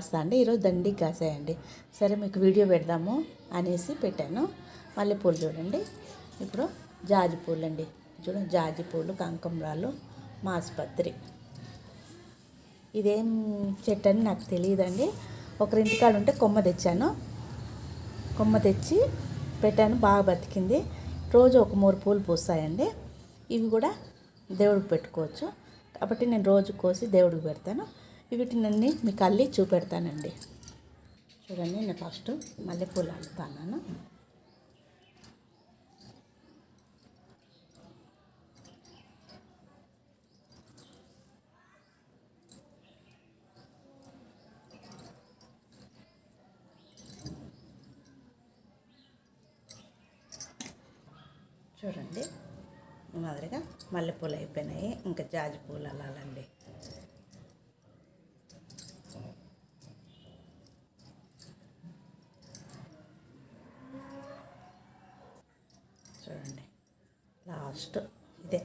కాస్తా అండి, ఈరోజు దండికి కాసాయండి. సరే మీకు వీడియో పెడదాము అనేసి పెట్టాను. మల్లెపూలు చూడండి, ఇప్పుడు జాజి పూలు అండి. చూడండి, జాజి పూలు, కనకాంబరాలు, మాసుపత్రి. ఇదేం చెట్టు అని నాకు తెలియదండి. ఒకరింటికాడ ఉంటే కొమ్మ తెచ్చాను, కొమ్మ తెచ్చి పెట్టాను, బాగా బతికింది. రోజు ఒక 3 పూలు పూస్తాయండి. ఇవి కూడా దేవుడికి పెట్టుకోవచ్చు కాబట్టి నేను రోజు కోసి దేవుడికి పెడతాను. వీటినన్నీ మీకు అల్లి చూపెడతానండి. చూడండి, నేను ఫస్ట్ మల్లెపూలు అల్లుతాను. చూడండి, ఈ మాదిరిగా మల్లెపూలు అయిపోయినాయి. ఇంకా జాజి పూలు అల్లాలండి. చూడండి, లాస్ట్ ఇదే.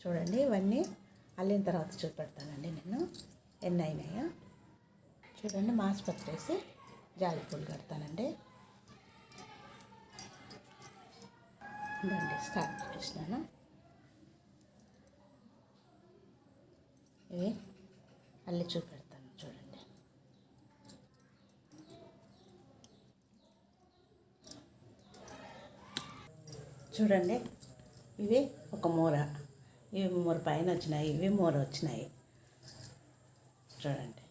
చూడండి, ఇవన్నీ అల్లిన తర్వాత చూపెడతానండి నేను ఎన్ని అయినాయో. చూడండి, మాసుపత్రి వేసి జాజి పూలు కడతానండి. ఇదండి స్టార్ట్ చేసినాను. ఇవి అల్లి చూపెడతాను. చూడండి, చూడండి, ఇవి ఒక మూర, ఇవి మూర పైన వచ్చినాయి, ఇవి మూర వచ్చినాయి. చూడండి,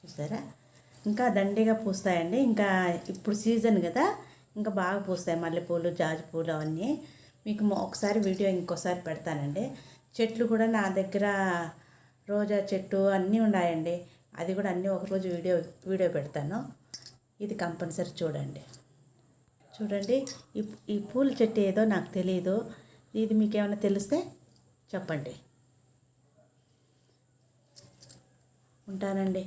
చూసారా, ఇంకా దండిగా పూస్తాయండి. ఇంకా ఇప్పుడు సీజన్ కదా, ఇంకా బాగా పూస్తాయి మల్లెపూలు, జాజి పూలు అవన్నీ. మీకు ఒకసారి వీడియో ఇంకోసారి పెడతానండి. చెట్లు కూడా నా దగ్గర రోజా చెట్టు అన్నీ ఉన్నాయండి. అది కూడా అన్నీ ఒకరోజు వీడియో పెడతాను. ఇది కంపల్సరీ చూడండి. చూడండి, ఈ పూల చెట్టు ఏదో నాకు తెలియదు. ఇది మీకు ఏమైనా తెలిస్తే చెప్పండి. ఉంటానండి.